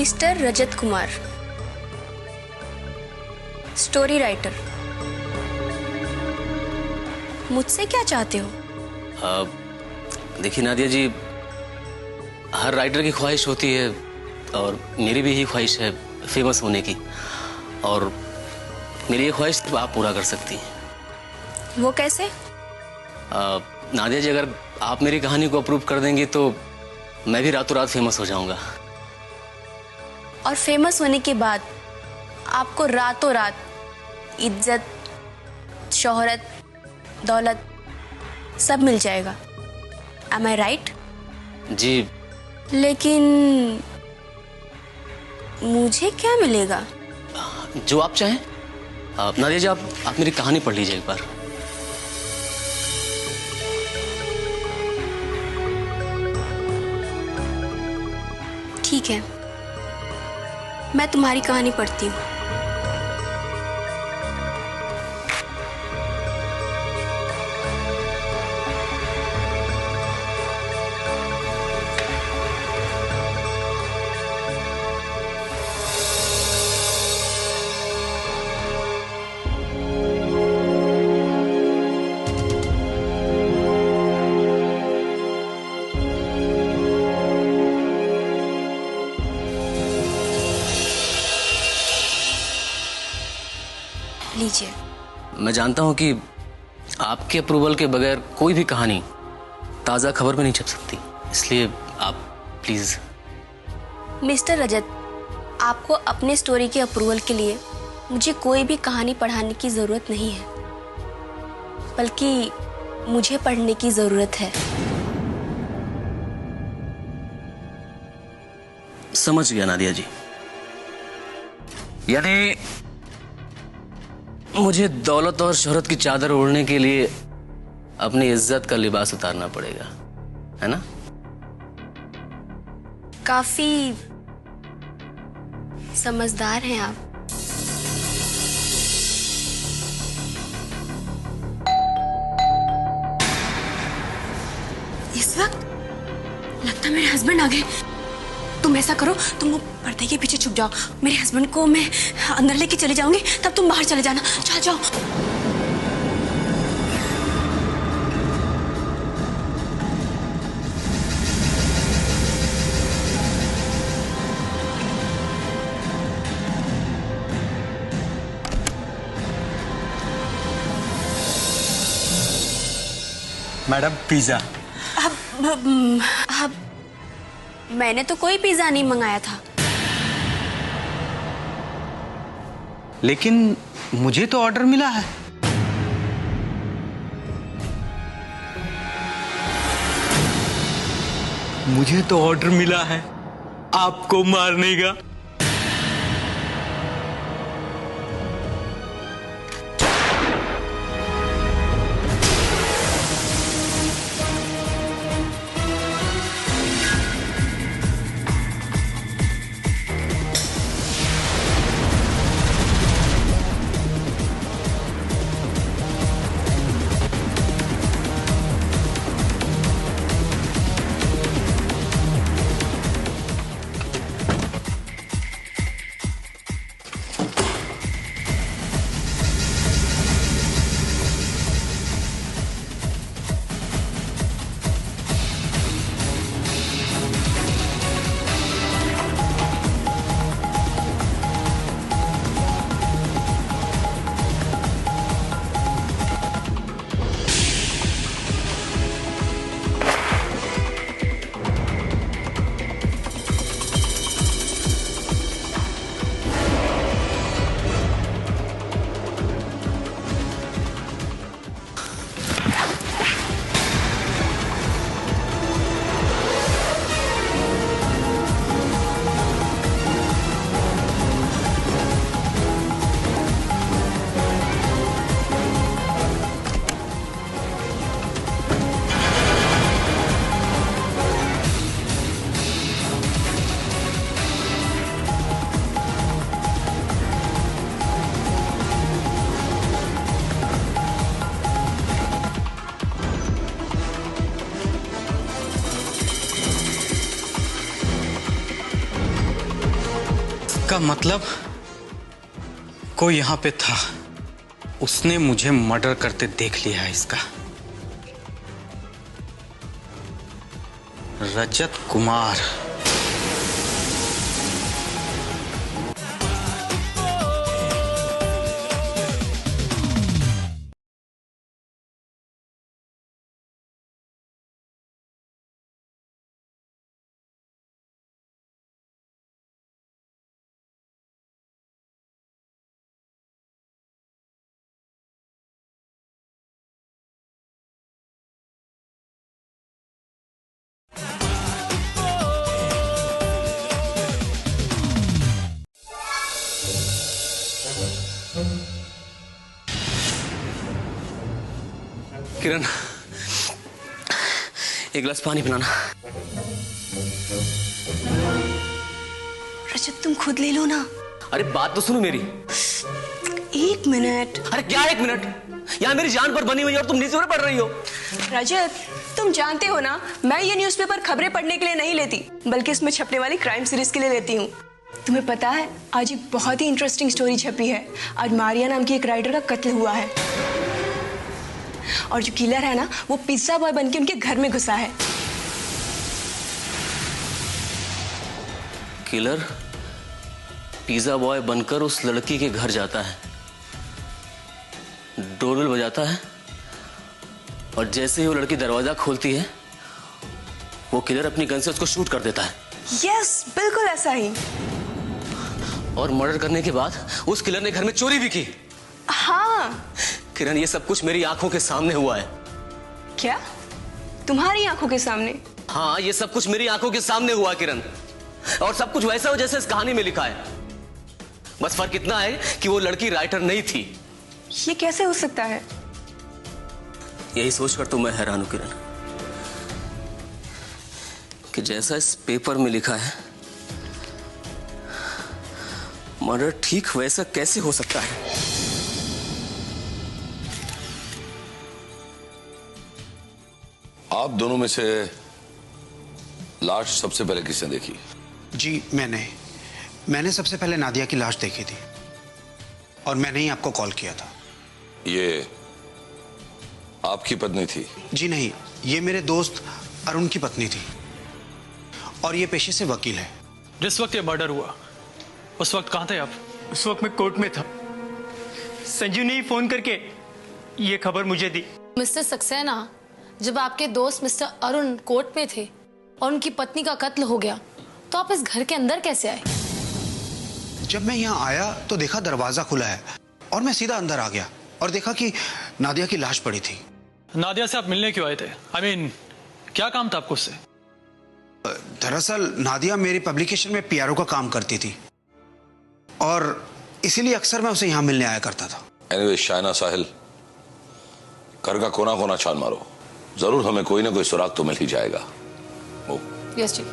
Mister Rajat Kumar, story writer. मुझसे क्या चाहते हो? देखिए नादिया जी, हर राइटर की ख्वाहिश होती है और मेरी भी यही ख्वाहिश है फेमस होने की, और मेरी ये ख्वाहिश सिर्फ आप पूरा कर सकती हैं। वो कैसे? नादिया जी, अगर आप मेरी कहानी को अप्रूव कर देंगी तो मैं भी रातों रात फेमस हो जाऊंगा। और फेमस होने के बाद आपको रातों रात इज्जत, शोहरत, दौलत सब मिल जाएगा। Am I right? जी। लेकिन मुझे क्या मिलेगा? जो आप चाहें। नादिया जी, आप मेरी कहानी पढ़ लीजिए एक बार। ठीक है, मैं तुम्हारी कहानी पढ़ती हूँ। लीजिए। मैं जानता हूं कि आपके अप्रूवल के बगैर कोई भी कहानी ताज़ा खबर में नहीं छप सकती, इसलिए आप प्लीज। मिस्टर रजत, आपको अपने स्टोरी के अप्रूवल के लिए मुझे कोई भी कहानी पढ़ाने की जरूरत नहीं है, बल्कि मुझे पढ़ने की जरूरत है। समझ गया नादिया जी, यानी मुझे दौलत और शोहरत की चादर ओढ़ने के लिए अपनी इज्जत का लिबास उतारना पड़ेगा, है ना? काफी समझदार हैं आप। इस वक्त लगता है मेरे हस्बैंड आ गए। तुम ऐसा करो, तुम वो पर्दे के पीछे छुप जाओ, मेरे हस्बैंड को मैं अंदर लेके चली जाऊंगी, तब तुम बाहर चले जाना। चल जाओ। Madam, pizza. अब मैंने तो कोई पिज्जा नहीं मंगाया था। लेकिन मुझे तो ऑर्डर मिला है। मुझे तो ऑर्डर मिला है आपको मारने का। इसका मतलब कोई यहां पे था, उसने मुझे मर्डर करते देख लिया है। इसका रजत कुमार। किरण, एक गिलास पानी पिलाना। रजत तुम खुद ले लो ना। अरे बात तो सुनो मेरी। 1 मिनट। अरे क्या 1 मिनट? यहाँ मेरी जान पर बनी हुई है और तुम नीचे पढ़ रही हो। रजत तुम जानते हो ना, मैं ये न्यूज़पेपर खबरें पढ़ने के लिए नहीं लेती, बल्कि इसमें छपने वाली क्राइम सीरीज के लिए लेती हूँ। तुम्हें पता है, आज एक बहुत ही इंटरेस्टिंग स्टोरी छपी है। आज मारिया नाम की एक राइटर का कत्ल हुआ है और जो किलर है ना, वो पिज्जा बॉय बनके उनके घर में घुसा है। किलर पिज्जा बॉय बनकर उस लड़की के घर जाता है, डोरबेल बजाता है और जैसे ही वो लड़की दरवाजा खोलती है, वो किलर अपनी गन से उसको शूट कर देता है। यस, बिल्कुल ऐसा ही। और मर्डर करने के बाद उस किलर ने घर में चोरी भी की। हाँ किरण, ये सब कुछ मेरी आंखों के सामने हुआ है। क्या? तुम्हारी आंखों के सामने? हाँ, ये सब कुछ मेरी आंखों के सामने हुआ किरण, और सब कुछ वैसा हो जैसे इस कहानी में लिखा है। बस फर्क इतना है कि वो लड़की राइटर नहीं थी। ये कैसे हो सकता है? यही सोचकर तो मैं हैरान हूं किरण, कि जैसा इस पेपर में लिखा है, मर्डर ठीक वैसा कैसे हो सकता है। आप दोनों में से लाश सबसे पहले किसने देखी? जी मैंने सबसे पहले नादिया की लाश देखी थी और मैंने ही आपको कॉल किया था। ये आपकी पत्नी थी? जी नहीं, ये मेरे दोस्त अरुण की पत्नी थी और ये पेशे से वकील है। जिस वक्त ये मर्डर हुआ उस वक्त कहाँ थे आप? उस वक्त मैं कोर्ट में था। संजू ने ही फोन करके ये खबर मुझे दी। मिस्टर सक्सेना, जब आपके दोस्त मिस्टर अरुण कोर्ट में थे और उनकी पत्नी का कत्ल हो गया, तो आप इस घर के अंदर कैसे आए? जब मैं यहाँ आया तो देखा दरवाजा खुला है और मैं सीधा अंदर आ गया और देखा कि नादिया की लाश पड़ी थी। नादिया से आप मिलने क्यों आए थे? क्या काम था आपको उससे? दरअसल नादिया मेरी पब्लिकेशन में पीआरओ का काम करती थी और इसीलिए अक्सर मैं उसे यहाँ मिलने आया करता था। एनीवे, शायना साहिल, घर का कोना कोना छान मारो, जरूर हमें कोई ना कोई सुराग तो मिल ही जाएगा। यस जी।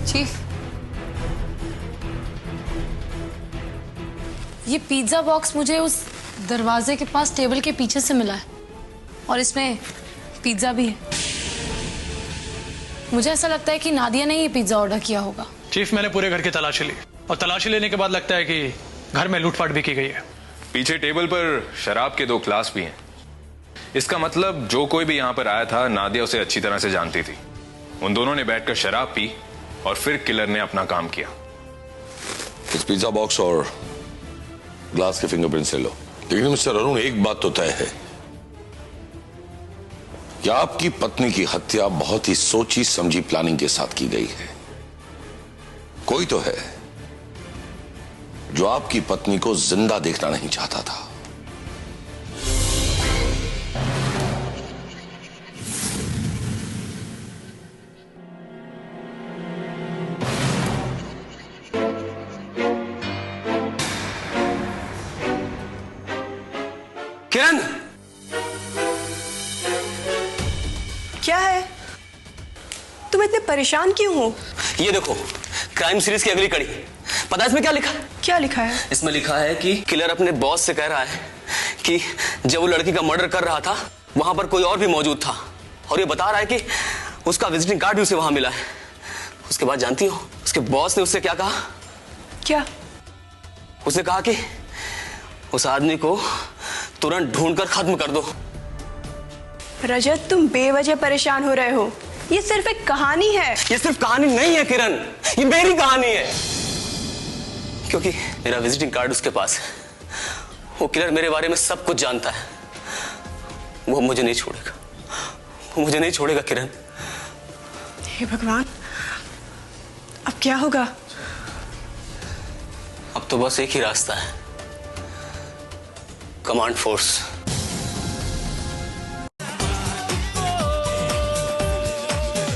चीफ, ये पिज्जा बॉक्स मुझे उस दरवाजे के पास टेबल के पीछे से मिला है और इसमें पिज्जा भी है। मुझे ऐसा लगता है कि नादिया ने ये पिज्जा ऑर्डर किया होगा। चीफ, मैंने पूरे घर की तलाशी ली और तलाशी लेने के बाद लगता है कि घर में लूटपाट भी की गई है। पीछे टेबल पर शराब के 2 ग्लास भी हैं। इसका मतलब जो कोई भी यहाँ पर आया था, नादिया उसे अच्छी तरह से जानती थी। उन दोनों ने बैठकर शराब पी और फिर किलर ने अपना काम किया। इस पिज्जा बॉक्स और ग्लास के फिंगरप्रिंट्स ले लो। लेकिन मिस्टर अरुण, एक बात तो तय है कि आपकी पत्नी की हत्या बहुत ही सोची समझी प्लानिंग के साथ की गई है। कोई तो है जो आपकी पत्नी को जिंदा देखना नहीं चाहता था। इतने परेशान क्यों हो? ये देखो, क्राइम सीरीज की अगली कड़ी। पता है इसमें क्या लिखा है? क्या लिखा है? इसमें लिखा है कि किलर अपने बॉस से कह रहा है कि जब वो लड़की का मर्डर कर रहा था वहां पर कोई और भी मौजूद था, और ये बता रहा है कि उसका विजिटिंग कार्ड भी उसे वहां मिला है। उसके बाद जानती हो उसके बॉस ने उससे क्या कहा? क्या? उसने कहा कि उस आदमी को तुरंत ढूंढकर खत्म कर दो। रजत, तुम बेवजह परेशान हो रहे हो। ये सिर्फ एक कहानी है। ये सिर्फ कहानी नहीं है किरण, ये मेरी कहानी है। क्योंकि मेरा विजिटिंग कार्ड उसके पास है। वो किलर मेरे बारे में सब कुछ जानता है। वो मुझे नहीं छोड़ेगा, वो मुझे नहीं छोड़ेगा किरण। हे भगवान, अब क्या होगा? अब तो बस एक ही रास्ता है, कमांड फोर्स।